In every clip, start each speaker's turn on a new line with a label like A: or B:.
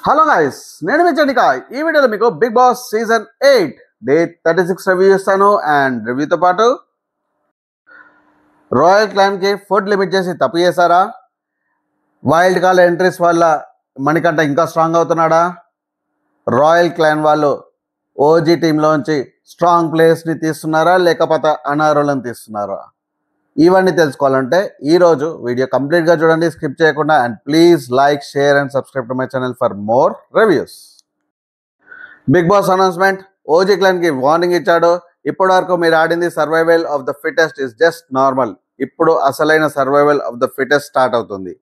A: Hello guys, నేను మీ చండిక. ఈ వీడియోలో మీకు Bigg Boss season 8 day 36 review ఇస్తాను. అండ్ రివ్యూతో పాటు రాయల్ క్లాన్కి ఫుడ్ లిమిట్ చేసి తప్పు చేశారా, వైల్డ్ కార్డ్ ఎంట్రీస్ వల్ల మణికంఠ ఇంకా స్ట్రాంగ్ అవుతున్నాడా, రాయల్ క్లాన్ వాళ్ళు ఓజీ టీంలోంచి స్ట్రాంగ్ ప్లేయర్స్ని తీస్తున్నారా లేకపోతే అనర్హులను తీస్తున్నారా, ఇవన్నీ తెలుసుకోవాలంటే ఈరోజు వీడియో కంప్లీట్గా చూడండి, స్కిప్ చేయకుండా. And please like, share and subscribe to my channel for more reviews. Bigg Boss announcement. OG క్లాన్కి వార్నింగ్ ఇచ్చాడు. ఇప్పటి వరకు మీరు ఆడింది survival of the fittest is just normal. ఇప్పుడు అసలైన survival of the fittest start అవుతుంది.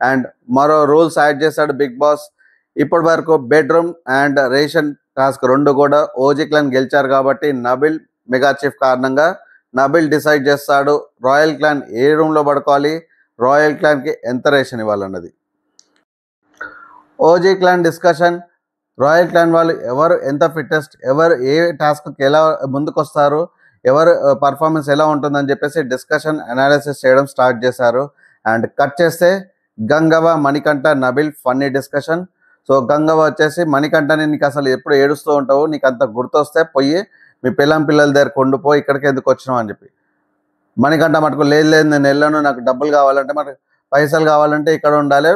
A: అండ్ మరో రూల్స్ యాడ్ చేశాడు బిగ్ బాస్. ఇప్పటి వరకు బెడ్రూమ్ అండ్ రేషన్ టాస్క్ రెండు కూడా ఓజీ క్లాన్ గెలిచారు కాబట్టి నబిల్ మెగా చీఫ్ కారణంగా నబిల్ డిసైడ్ చేస్తాడు రాయల్ క్లాన్ ఏ రూమ్లో పడుకోవాలి, రాయల్ క్లాన్కి ఎంత రేషన్ ఇవ్వాలన్నది. OG clan discussion. Royal clan వాళ్ళు ఎవరు ఎంత ఫిట్టెస్ట్, ఎవరు ఏ టాస్క్కి ఎలా ముందుకు వస్తారు, ఎవరు పర్ఫార్మెన్స్ ఎలా ఉంటుందని చెప్పేసి డిస్కషన్ అనాలిసిస్ చేయడం స్టార్ట్ చేశారు. అండ్ కట్ చేస్తే Gangavva, Manikanta, Nabil funny discussion. So Gangavva వచ్చేసి మణికంఠని, నీకు అసలు ఎప్పుడు ఏడుస్తూ ఉంటావు, నీకు అంత గుర్తొస్తే పోయి మీ పిల్లల దగ్గర కొండుపో, ఇక్కడికి ఎందుకు వచ్చినావు అని చెప్పి. మణికంఠ మటుకు లేదు లేదు నేను వెళ్ళను, నాకు డబ్బులు కావాలంటే, మనకు పైసలు కావాలంటే ఇక్కడ ఉండాలి,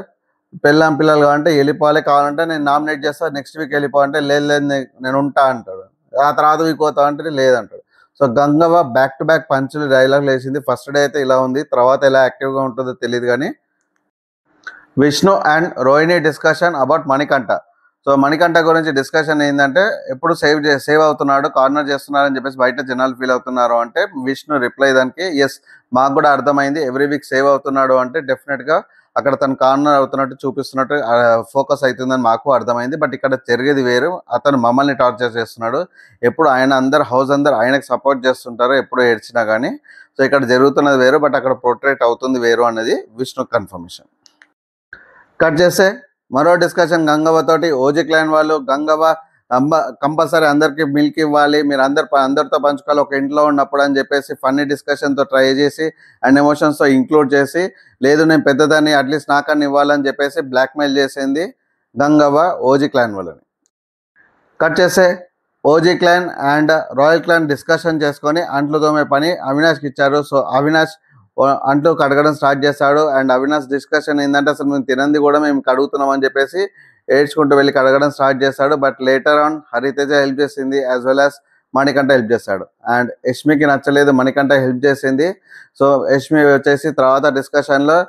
A: పిల్లలు కావాలంటే వెళ్ళిపోవాలి, కావాలంటే నేను నామినేట్ చేస్తా, నెక్స్ట్ వీక్ వెళ్ళిపోవాలంటే లేదు లేదు నేను ఉంటా అంటాడు. ఆ తర్వాత వీక్ పోతా అంటే లేదంటాడు. So Gangavva back to back పంచులు డైలాగులు వేసింది. ఫస్ట్ డే అయితే ఇలా ఉంది, తర్వాత ఎలా యాక్టివ్గా ఉంటుందో తెలియదు. కానీ Vishnu and Rohini discussion about Manikanta. So Manikanta గురించి డిస్కషన్ ఏంటంటే, ఎప్పుడు సేవ్ అవుతున్నాడు, కార్నర్ చేస్తున్నారని చెప్పేసి బయట జనాలు ఫీల్ అవుతున్నారు అంటే విష్ణు రిప్లై దానికి, ఎస్ మాకు కూడా అర్థమైంది, ఎవ్రీ వీక్ సేవ్ అవుతున్నాడు అంటే డెఫినెట్గా అక్కడ తను కార్నర్ అవుతున్నట్టు చూపిస్తున్నట్టు ఫోకస్ అవుతుందని మాకు అర్థమైంది. బట్ ఇక్కడ జరిగేది వేరు, అతను మమ్మల్ని టార్చర్ చేస్తున్నాడు, ఎప్పుడు హౌస్ అందరు ఆయనకు సపోర్ట్ చేస్తుంటారు ఎప్పుడు ఏడ్చినా కానీ. సో ఇక్కడ జరుగుతున్నది వేరు, బట్ అక్కడ పోర్ట్రేట్ అవుతుంది వేరు అన్నది విష్ణు కన్ఫర్మేషన్. కట్ చేస్తే మరో డిస్కషన్ గంగవ్వ తోటి. ఓజీ క్లాన్ వాళ్ళు గంగవ్వ కంపల్సరీ అందరికి మిల్క్ ఇవ్వాలి, మీరు అందరితో పంచుకోవాలి ఒక ఇంట్లో ఉన్నప్పుడు అని చెప్పేసి ఫన్నీ డిస్కషన్తో ట్రై చేసి అండ్ ఎమోషన్స్తో ఇంక్లూడ్ చేసి, లేదు నేను పెద్దదాన్ని అట్లీస్ట్ నాకన్నా ఇవ్వాలని చెప్పేసి బ్లాక్మెయిల్ చేసింది గంగవ్వ ఓజీ క్లాన్ వాళ్ళని. కట్ చేస్తే OG clan and royal clan discussion చేసుకొని అంట్లు తోమే పని అవినాష్కి ఇచ్చారు. సో అవినాష్ అంట్లు కడగడం స్టార్ట్ చేశాడు. అండ్ అవినాష్ డిస్కషన్ ఏంటంటే, అసలు మేము తినంది కూడా మేము కడుగుతున్నాం అని చెప్పేసి ఏడ్చుకుంటూ వెళ్ళి కడగడం స్టార్ట్ చేశాడు. But later on Hariteja help చేసింది, as well as Manikanta help చేశాడు. అండ్ యష్మికి నచ్చలేదు, మణికంఠ హెల్ప్ చేసింది. సో యష్మి వచ్చేసి తర్వాత డిస్కషన్లో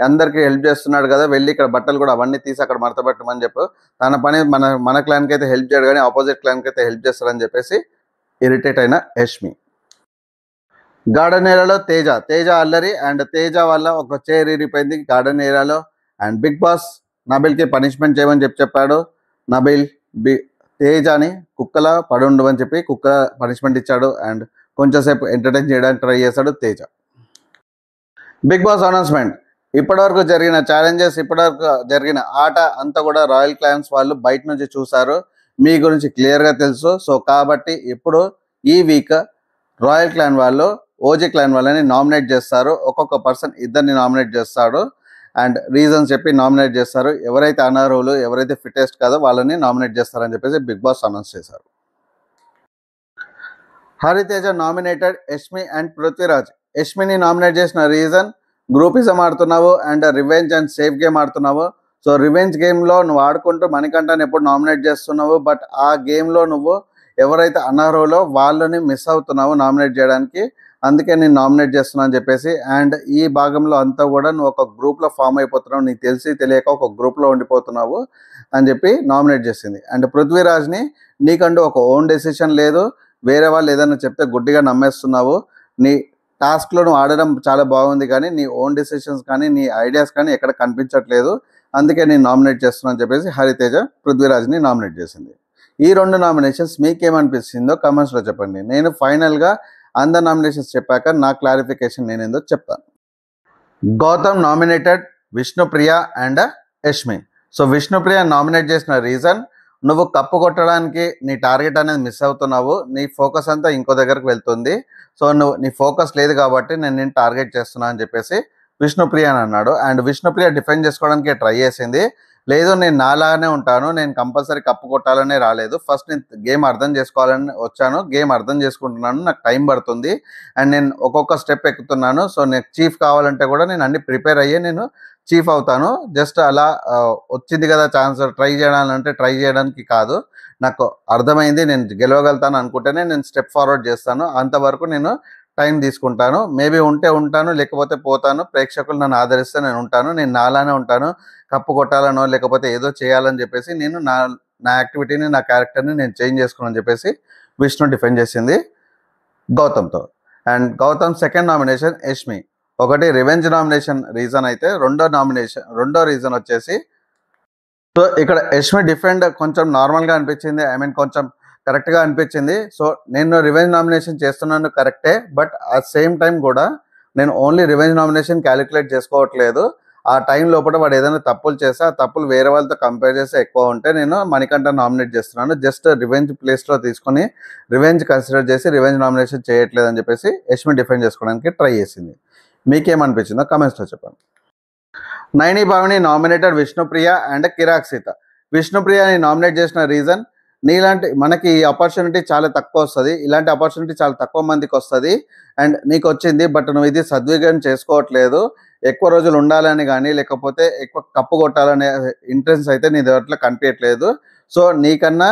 A: అందరికీ హెల్ప్ చేస్తున్నాడు కదా, వెళ్ళి ఇక్కడ బట్టలు కూడా అవన్నీ తీసి అక్కడ మడత పెట్టమని చెప్పు, తన పని మన క్లాన్కి అయితే హెల్ప్ చేయడు కానీ ఆపోజిట్ క్లాన్కి అయితే హెల్ప్ చేస్తాడని చెప్పేసి ఇరిటేట్ అయిన యష్మి. గార్డెన్ ఏరియాలో తేజ అల్లరి. అండ్ తేజ వల్ల ఒక చైర్ ఇరిపోయింది గార్డెన్ ఏరియాలో. అండ్ బిగ్ బాస్ నబిల్కి పనిష్మెంట్ చేయమని చెప్పాడు. నబిల్ తేజని కుక్కలా పడుండు అని చెప్పి కుక్క పనిష్మెంట్ ఇచ్చాడు. అండ్ కొంచెంసేపు ఎంటర్టైన్ చేయడానికి ట్రై చేశాడు తేజ. Big Boss announcement. ఇప్పటివరకు జరిగిన ఛాలెంజెస్, ఇప్పటివరకు జరిగిన ఆట అంతా కూడా రాయల్ క్లాన్స్ వాళ్ళు బయట నుంచి చూశారు, మీ గురించి క్లియర్గా తెలుసు. సో కాబట్టి ఇప్పుడు ఈ వీక్ రాయల్ క్లాన్ వాళ్ళు ఓజీ క్లాన్ వాళ్ళని నామినేట్ చేస్తారు. ఒక్కొక్క పర్సన్ ఇద్దరిని నామినేట్ చేస్తాడు అండ్ రీజన్స్ చెప్పి నామినేట్ చేస్తారు. ఎవరైతే అనర్హులు, ఎవరైతే ఫిటెస్ట్ కాదో వాళ్ళని నామినేట్ చేస్తారని చెప్పేసి బిగ్ బాస్ అనౌన్స్ చేశారు. Hariteja nominated Yashmi and Prithviraj. యష్మిని నామినేట్ చేసిన రీజన్, గ్రూపిజం ఆడుతున్నావు and revenge and safe game ఆడుతున్నావు. సో రివెంజ్ గేమ్లో నువ్వు ఆడుకుంటూ మణికంఠని ఎప్పుడు నామినేట్ చేస్తున్నావు, బట్ ఆ గేమ్లో నువ్వు ఎవరైతే అనర్హులో వాళ్ళని మిస్ అవుతున్నావు నామినేట్ చేయడానికి, అందుకే నేను నామినేట్ చేస్తున్నా అని చెప్పేసి. అండ్ ఈ భాగంలో అంతా కూడా నువ్వు ఒక గ్రూప్లో ఫామ్ అయిపోతున్నావు, నీకు తెలిసి తెలియక ఒక గ్రూప్లో ఉండిపోతున్నావు అని చెప్పి నామినేట్ చేసింది. అండ్ పృథ్వీరాజ్ని, నీకంటూ ఒక ఓన్ డెసిషన్ లేదు, వేరే వాళ్ళు ఏదైనా చెప్తే గుడ్డిగా నమ్మేస్తున్నావు, నీ టాస్క్లో నువ్వు ఆడడం చాలా బాగుంది కానీ నీ ఓన్ డెసిషన్స్ కానీ నీ ఐడియాస్ కానీ ఎక్కడ కనిపించట్లేదు, అందుకే నేను నామినేట్ చేస్తున్నా అని చెప్పేసి హరితేజ పృథ్వీరాజ్ని నామినేట్ చేసింది. ఈ రెండు నామినేషన్స్ మీకేమనిపిస్తుందో కమెంట్స్లో చెప్పండి. నేను ఫైనల్గా అందరు నామినేషన్స్ చెప్పాక నా క్లారిఫికేషన్ నేనేందో చెప్తాను. Gautam nominated Vishnupriya and Yashmi. So Vishnupriya nominate చేసిన రీజన్, నువ్వు కప్పు కొట్టడానికి నీ టార్గెట్ అనేది మిస్ అవుతున్నావు, నీ ఫోకస్ అంతా ఇంకో దగ్గరకు వెళ్తుంది, సో నీ ఫోకస్ లేదు కాబట్టి నేను టార్గెట్ చేస్తున్నా అని చెప్పేసి విష్ణుప్రియ అని అన్నాడు. అండ్ విష్ణుప్రియ డిఫెండ్ చేసుకోవడానికి ట్రై చేసింది. లేదు నేను నాలాగానే ఉంటాను, నేను కంపల్సరీ కప్పు కొట్టాలనే రాలేదు, ఫస్ట్ నేను గేమ్ అర్థం చేసుకోవాలని వచ్చాను, గేమ్ అర్థం చేసుకుంటున్నాను, నాకు టైం పడుతుంది అండ్ నేను ఒక్కొక్క స్టెప్ ఎక్కుతున్నాను. సో నేను చీఫ్ కావాలంటే కూడా నేను అన్ని ప్రిపేర్ అయ్యే నేను చీఫ్ అవుతాను. జస్ట్ అలా వచ్చింది కదా ఛాన్స్ ట్రై చేయాలంటే ట్రై చేయడానికి కాదు, నాకు అర్థమైంది నేను గెలవగలుగుతాను అనుకుంటేనే నేను స్టెప్ ఫార్వర్డ్ చేస్తాను. అంతవరకు నేను టైం తీసుకుంటాను. మేబీ ఉంటే ఉంటాను, లేకపోతే పోతాను. ప్రేక్షకులు నన్ను ఆదరిస్తే నేను ఉంటాను, నేను నాలానే ఉంటాను. కప్పు కొట్టాలనో లేకపోతే ఏదో చేయాలని చెప్పేసి నేను నా యాక్టివిటీని, నా క్యారెక్టర్ని నేను చేంజ్ చేసుకున్నాను చెప్పేసి విష్ణు డిఫెండ్ చేసింది గౌతమ్తో. And Gautam second nomination Yashmi. ఒకటి రివెంజ్ నామినేషన్ రీజన్ అయితే, రెండో రీజన్ వచ్చేసి, సో ఇక్కడ యష్మి డిఫెండ్ కొంచెం నార్మల్గా అనిపించింది, ఐ మీన్ కొంచెం కరెక్ట్గా అనిపించింది. సో నేను రివెంజ్ నామినేషన్ చేస్తున్నాను కరెక్టే, బట్ అట్ సేమ్ టైం కూడా నేను ఓన్లీ రివెంజ్ నామినేషన్ క్యాలిక్యులేట్ చేసుకోవట్లేదు. ఆ టైం లోపల వాడు ఏదైనా తప్పులు చేస్తే ఆ తప్పులు వేరే వాళ్ళతో కంపేర్ చేస్తే ఎక్కువ ఉంటే నేను మణికంఠ నామినేట్ చేస్తున్నాను. జస్ట్ రివెంజ్ ప్లేస్లో తీసుకొని రివెంజ్ కన్సిడర్ చేసి రివెంజ్ నామినేషన్ చేయట్లేదు అని చెప్పేసి యష్మి డిఫెండ్ చేసుకోవడానికి ట్రై చేసింది. మీకేమనిపించిందో కమెంట్స్లో చెప్పండి. నైని భావిని నామినేటెడ్ విష్ణుప్రియ అండ్ కిరాక్ సీత. విష్ణుప్రియని నామినేట్ చేసిన రీజన్, నీలాంటి మనకి ఈ ఆపర్చునిటీ చాలా తక్కువ వస్తుంది, ఇలాంటి ఆపర్చునిటీ చాలా తక్కువ మందికి వస్తుంది అండ్ నీకు వచ్చింది, బట్ నువ్వు ఇది సద్వినియోగం చేసుకోవట్లేదు. ఎక్కువ రోజులు ఉండాలని కానీ లేకపోతే ఎక్కువ కప్పు కొట్టాలనే ఇంట్రెస్ట్ అయితే నీ దాంట్లో కనిపించట్లేదు. సో నీకన్నా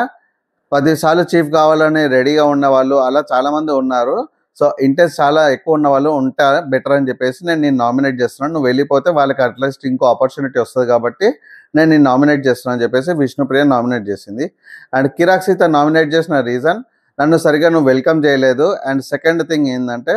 A: 10 సార్లు చీఫ్ కావాలని రెడీగా ఉన్న వాళ్ళు అలా చాలామంది ఉన్నారు. సో ఇంట్రెస్ట్ చాలా ఎక్కువ ఉన్న వాళ్ళు ఉంటే బెటర్ అని చెప్పేసి నేను నామినేట్ చేస్తున్నాను. నువ్వు వెళ్ళిపోతే వాళ్ళకి అట్లీస్ట్ ఇంకో ఆపర్చునిటీ వస్తుంది కాబట్టి నేను నామినేట్ చేస్తున్నాను అని చెప్పేసి విష్ణుప్రియ నామినేట్ చేసింది. అండ్ కిరాక్ సీత నామినేట్ చేసిన రీజన్, నన్ను సరిగా నువ్వు వెల్కమ్ చేయలేదు. అండ్ సెకండ్ థింగ్ ఏంటంటే,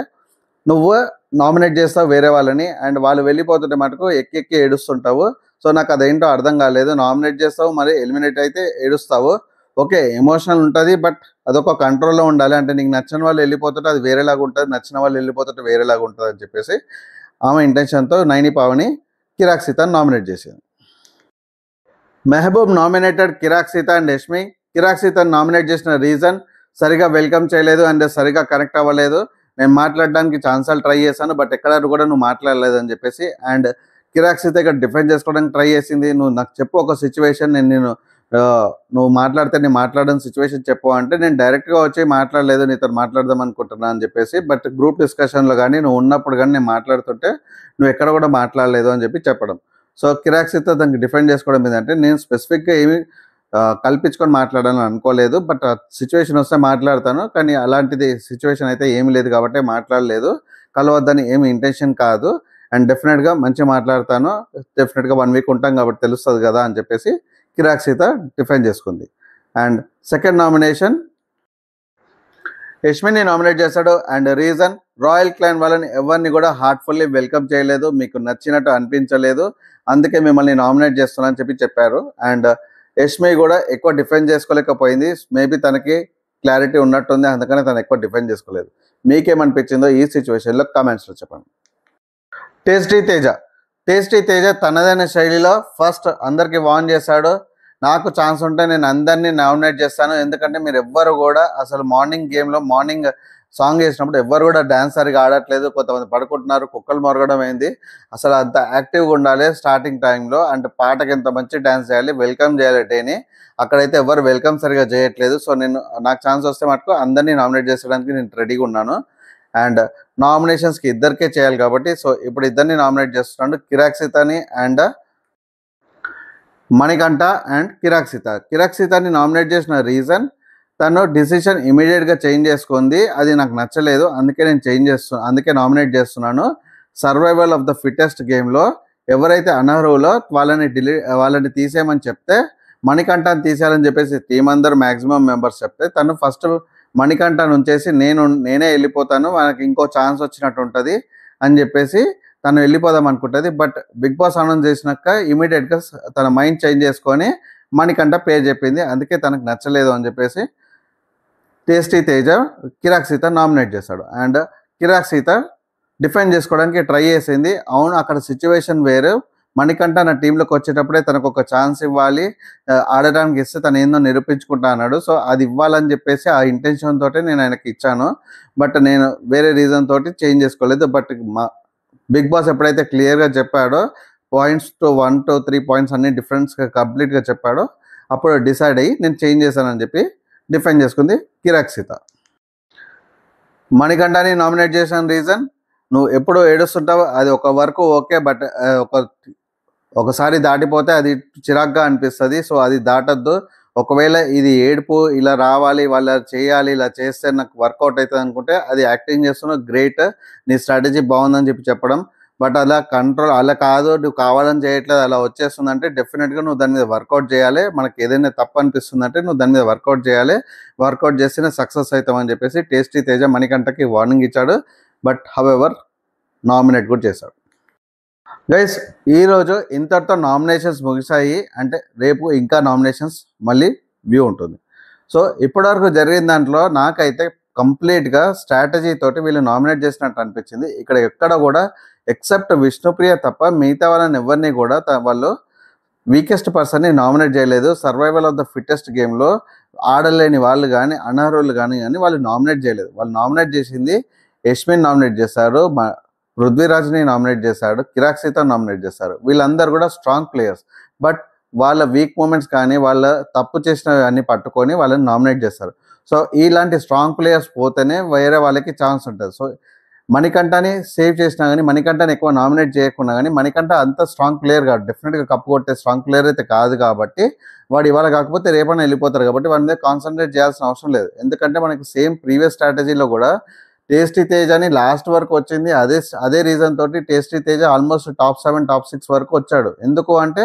A: నువ్వు నామినేట్ చేస్తావు వేరే వాళ్ళని అండ్ వాళ్ళు వెళ్ళిపోతుంటే మటుకు ఎక్కి ఏడుస్తుంటావు. సో నాకు అదేంటో అర్థం కాలేదు. నామినేట్ చేస్తావు, మరి ఎలిమినేట్ అయితే ఏడుస్తావు. ఓకే, ఎమోషనల్ ఉంటుంది, బట్ అదొక కంట్రోల్లో ఉండాలి. అంటే నీకు నచ్చిన వాళ్ళు వెళ్ళిపోతుంటే అది వేరేలాగా ఉంటుంది, నచ్చిన వాళ్ళు వెళ్ళిపోతుంటే వేరేలాగా ఉంటుంది అని చెప్పేసి ఆమె ఇంటెన్షన్తో నైని పావని కిరాక్ సీతని నామినేట్ చేసింది. Mehboob nominated Kirik Sita and Yashmi. కిరాక్ సీతని నామినేట్ చేసిన రీజన్, సరిగా వెల్కమ్ చేయలేదు అండ్ సరిగా కనెక్ట్ అవ్వలేదు. నేను మాట్లాడడానికి ఛాన్సాలు ట్రై చేశాను, బట్ ఎక్కడ కూడా నువ్వు మాట్లాడలేదు అని చెప్పేసి. అండ్ కిరాక్ సీత ఇక్కడ డిఫెండ్ చేసుకోవడానికి ట్రై చేసింది. నువ్వు నాకు చెప్పు ఒక సిచ్యువేషన్, నువ్వు మాట్లాడితే నేను మాట్లాడని సిచ్యువేషన్ చెప్పు అంటే, నేను డైరెక్ట్గా వచ్చి మాట్లాడలేదు, నీతో మాట్లాడదాం అనుకుంటున్నా అని చెప్పేసి. బట్ గ్రూప్ డిస్కషన్లో కానీ నువ్వు ఉన్నప్పుడు కానీ నేను మాట్లాడుతుంటే నువ్వు ఎక్కడ కూడా మాట్లాడలేదు అని చెప్పడం. సో కిరాక్ సీత దానికి డిఫెండ్ చేసుకోవడం ఏంటంటే, నేను స్పెసిఫిక్గా ఏమి కల్పించుకొని మాట్లాడాలని అనుకోలేదు, బట్ సిచ్యువేషన్ వస్తే మాట్లాడతాను, కానీ అలాంటిది సిచ్యువేషన్ అయితే ఏమి లేదు కాబట్టి మాట్లాడలేదు. కలవద్దని ఏమి ఇంటెన్షన్ కాదు అండ్ డెఫినెట్గా మంచిగా మాట్లాడతాను, డెఫినెట్గా 1 వీక్ ఉంటాం కాబట్టి తెలుస్తుంది కదా అని చెప్పేసి కిరాక్ సీత డిఫెండ్ చేసుకుంది. అండ్ సెకండ్ నామినేషన్ యష్మిని నామినేట్ చేశాడు. అండ్ రీజన్, రాయల్ క్లాన్ వాళ్ళని ఎవరిని కూడా హార్ట్ఫుల్లీ వెల్కమ్ చేయలేదు, మీకు నచ్చినట్టు అనిపించలేదు, అందుకే మిమ్మల్ని నామినేట్ చేస్తున్నా అని చెప్పారు. అండ్ యష్మి కూడా ఎక్కువ డిఫెండ్ చేసుకోలేకపోయింది. మేబీ తనకి క్లారిటీ ఉన్నట్టుంది, అందుకనే తను ఎక్కువ డిఫెండ్ చేసుకోలేదు. మీకేమనిపించిందో ఈ సిచ్యువేషన్లో కామెంట్స్లో చెప్పండి. టేస్టీ తేజ తనదైన శైలిలో ఫస్ట్ అందరికీ వార్న్ చేశాడు, నాకు ఛాన్స్ ఉంటే నేను అందరినీ నామినేట్ చేస్తాను, ఎందుకంటే మీరు ఎవ్వరు కూడా అసలు మార్నింగ్ సాంగ్ చేసినప్పుడు ఎవ్వరు కూడా డ్యాన్స్ సరిగా ఆడట్లేదు, కొంతమంది పడుకుంటున్నారు, కుక్కలు మొరగడం అయింది, అసలు అంత యాక్టివ్గా ఉండాలి స్టార్టింగ్ టైంలో, అంటే పాటకి ఎంత మంచి డ్యాన్స్ చేయాలి, వెల్కమ్ చేయాలి డేని, అక్కడైతే ఎవరు వెల్కమ్ సరిగా చేయట్లేదు. సో నాకు ఛాన్స్ వస్తే మటుకు అందరినీ నామినేట్ చేసడానికి నేను రెడీగా ఉన్నాను. అండ్ నామినేషన్స్కి ఇద్దరికే చేయాలి కాబట్టి సో ఇప్పుడు ఇద్దరిని నామినేట్ చేస్తున్నాడు, కిరాక్ సీతని అండ్ మణికంఠ. అండ్ కిరాక్ సీతని నామినేట్ చేసిన రీజన్, తను డిసిషన్ ఇమీడియట్గా చేంజ్ చేసుకుంది, అది నాకు నచ్చలేదు, అందుకే నామినేట్ చేస్తున్నాను. సర్వైవల్ ఆఫ్ ద ఫిట్టెస్ట్ గేమ్లో ఎవరైతే అనర్హులో వాళ్ళని తీసేయమని చెప్తే, మణికంఠని తీసేయాలని చెప్పేసి టీం అందరూ మ్యాక్సిమం మెంబర్స్ చెప్తే, తను ఫస్ట్ మణికంఠని ఉంచేసి నేనే వెళ్ళిపోతాను, మనకి ఇంకో ఛాన్స్ వచ్చినట్టు ఉంటుంది అని చెప్పేసి తను వెళ్ళిపోదాం అనుకుంటుంది. బట్ బిగ్ బాస్ అనౌన్స్ చేసినాక ఇమీడియట్గా తన మైండ్ చేంజ్ చేసుకొని మణికంఠ పేరు చెప్పింది, అందుకే తనకు నచ్చలేదు అని చెప్పేసి టేస్టీ తేజ కిరాక్ సీత నామినేట్ చేశాడు. అండ్ కిరాక్ సీత డిఫెండ్ చేసుకోవడానికి ట్రై చేసింది. అవును, అక్కడ సిచ్యువేషన్ వేరు, మణికంఠ నా టీంలోకి వచ్చేటప్పుడే తనకు ఒక ఛాన్స్ ఇవ్వాలి, ఆడడానికి ఇస్తే తను ఏందో నిరూపించుకుంటా అన్నాడు. సో అది ఇవ్వాలని చెప్పేసి ఆ ఇంటెన్షన్ తోటే నేను ఆయనకి ఇచ్చాను, బట్ నేను వేరే రీజన్ తోటి చేంజ్ చేసుకోలేదు. బట్ బిగ్ బాస్ ఎప్పుడైతే క్లియర్గా చెప్పాడో పాయింట్స్ టు 1 to 3 పాయింట్స్ అన్ని డిఫరెన్స్గా కంప్లీట్గా చెప్పాడో అప్పుడు డిసైడ్ అయ్యి నేను చేంజ్ చేశానని చెప్పి డిఫైన్ చేసుకుంది కిరాక్సిత. మణికంఠని నామినేట్ చేసిన రీజన్, నువ్వు ఎప్పుడు ఏడుస్తుంటావు, అది ఒక వరకు ఓకే, బట్ ఒకసారి దాటిపోతే అది చిరాగ్గా అనిపిస్తుంది. సో అది దాటద్దు. ఒకవేళ ఇది ఏడుపు ఇలా రావాలి, వాళ్ళ చేయాలి, ఇలా చేస్తే నాకు వర్కౌట్ అవుతుంది అనుకుంటే అది యాక్టింగ్ చేస్తున్న గ్రేట్, నీ స్ట్రాటజీ బాగుందని చెప్పడం. బట్ అలా అలా కాదు, నువ్వు కావాలని చేయట్లేదు, అలా వచ్చేస్తుందంటే డెఫినెట్గా నువ్వు దాని మీద వర్కౌట్ చేయాలి. మనకి ఏదైనా తప్పు అనిపిస్తుందంటే నువ్వు దాని మీద వర్కౌట్ చేయాలి, వర్కౌట్ చేస్తేనే సక్సెస్ అవుతామని చెప్పేసి టేస్టీ తేజ మణికంఠకి వార్నింగ్ ఇచ్చాడు. బట్ హవెవర్ నామినేట్ కూడా చేశాడు. గైస్, ఈరోజు ఇంతటితో నామినేషన్స్ ముగిశాయి. అంటే రేపు ఇంకా నామినేషన్స్ మళ్ళీ వ్యూ ఉంటుంది. సో ఇప్పటివరకు జరిగిన దాంట్లో నాకైతే కంప్లీట్గా స్ట్రాటజీ తోటి వీళ్ళు నామినేట్ చేసినట్టు అనిపించింది. ఇక్కడ ఎక్కడ కూడా ఎక్సెప్ట్ విష్ణుప్రియ తప్ప మిగతా వాళ్ళని ఎవరిని కూడా వాళ్ళు వీకెస్ట్ పర్సన్ని నామినేట్ చేయలేదు. సర్వైవల్ ఆఫ్ ద ఫిట్టెస్ట్ గేమ్లో ఆడలేని వాళ్ళు కానీ అనర్హులు కానీ వాళ్ళు నామినేట్ చేయలేదు. వాళ్ళు నామినేట్ చేసింది యష్మిన్ నామినేట్ చేశారు, పృథ్వీరాజ్ని నామినేట్ చేశాడు, కిరాక్సిత నామినేట్ చేశారు. వీళ్ళందరూ కూడా స్ట్రాంగ్ ప్లేయర్స్. బట్ వాళ్ళ వీక్ మూమెంట్స్ కానీ వాళ్ళ తప్పు చేసినవి అన్ని పట్టుకొని వాళ్ళని నామినేట్ చేస్తారు. సో ఇలాంటి స్ట్రాంగ్ ప్లేయర్స్ పోతేనే వేరే వాళ్ళకి ఛాన్స్ ఉంటుంది. సో మణికంఠని సేవ్ చేసినా కానీ, మణికంఠని ఎక్కువ నామినేట్ చేయకుండా కానీ, మణికంఠ అంత స్ట్రాంగ్ ప్లేయర్ కాదు, డెఫినెట్గా కప్పు కొట్టే స్ట్రాంగ్ ప్లేయర్ అయితే కాదు. కాబట్టి వాడు ఇవాళ కాకపోతే రేపైనా వెళ్ళిపోతారు. కాబట్టి వాడి మీద కాన్సన్ట్రేట్ చేయాల్సిన అవసరం లేదు. ఎందుకంటే మనకి సేమ్ ప్రీవియస్ స్ట్రాటజీలో కూడా టేస్టీ తేజ్ అని లాస్ట్ వరకు వచ్చింది. అదే రీజన్ తోటి tasty Tej almost top 7 top 6 వరకు వచ్చాడు. ఎందుకు అంటే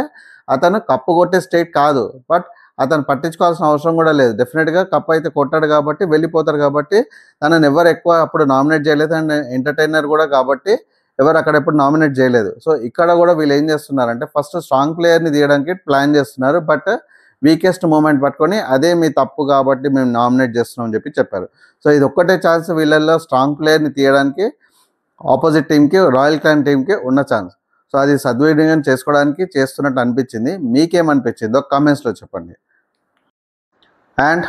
A: అతను కప్పు కొట్టే స్టేట్ కాదు, బట్ అతను పట్టించుకోవాల్సిన అవసరం కూడా లేదు. డెఫినెట్గా కప్పు అయితే కొట్టాడు కాబట్టి వెళ్ళిపోతారు. కాబట్టి తనని ఎవరు ఎక్కువ అప్పుడు నామినేట్ చేయలేదు. అండ్ ఎంటర్టైనర్ కూడా కాబట్టి ఎవరు అక్కడ ఎప్పుడు నామినేట్ చేయలేదు. సో ఇక్కడ కూడా వీళ్ళు ఏం చేస్తున్నారంటే ఫస్ట్ స్ట్రాంగ్ ప్లేయర్ని తీయడానికి ప్లాన్ చేస్తున్నారు. బట్ వీకెస్ట్ మూమెంట్ పట్టుకొని అదే మీ తప్పు కాబట్టి మేము నామినేట్ చేస్తున్నాం అని చెప్పారు. సో ఇది ఒక్కటే ఛాన్స్ వీళ్ళల్లో స్ట్రాంగ్ ప్లేయర్ని తీయడానికి ఆపోజిట్ టీంకి, రాయల్ క్లాన్ టీంకి ఉన్న ఛాన్స్. సో అది సద్వినియోగం చేసుకోవడానికి చేస్తున్నట్టు అనిపించింది. మీకేమనిపించిందో కామెంట్స్లో చెప్పండి. అండ్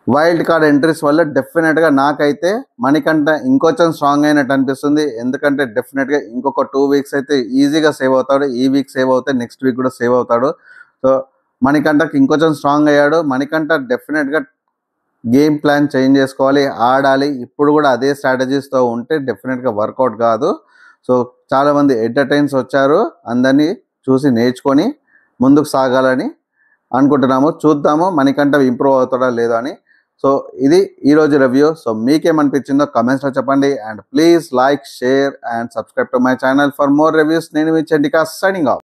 A: వైల్డ్ కార్డ్ ఎంట్రీస్ వల్ల డెఫినెట్గా నాకైతే మణికంఠ ఇంకొంచెం స్ట్రాంగ్ అయినట్టు అనిపిస్తుంది. ఎందుకంటే డెఫినెట్గా ఇంకొక 2 వీక్స్ అయితే ఈజీగా సేవ్ అవుతాడు. ఈ వీక్ సేవ్ అవుతే నెక్స్ట్ వీక్ కూడా సేవ్ అవుతాడు. సో మణికంఠకి ఇంకొంచెం స్ట్రాంగ్ అయ్యాడు. మణికంఠ డెఫినెట్గా గేమ్ ప్లాన్ చేంజ్ చేసుకోవాలి, ఆడాలి. ఇప్పుడు కూడా అదే స్ట్రాటజీస్తో ఉంటే డెఫినెట్గా వర్కౌట్ కాదు. సో చాలామంది ఎంటర్టైన్స్ వచ్చారు, అందరినీ చూసి నేర్చుకొని ముందుకు సాగాలని అనుకుంటున్నాము. చూద్దాము మణికంఠ ఇంప్రూవ్ అవుతాడా లేదా అని. సో ఇది ఈరోజు రివ్యూ. సో మీకేమనిపించిందో కమెంట్స్లో చెప్పండి. And please like, share and subscribe to my channel for more reviews. నేను మీ చండికా సైనింగ్ ఆఫ్.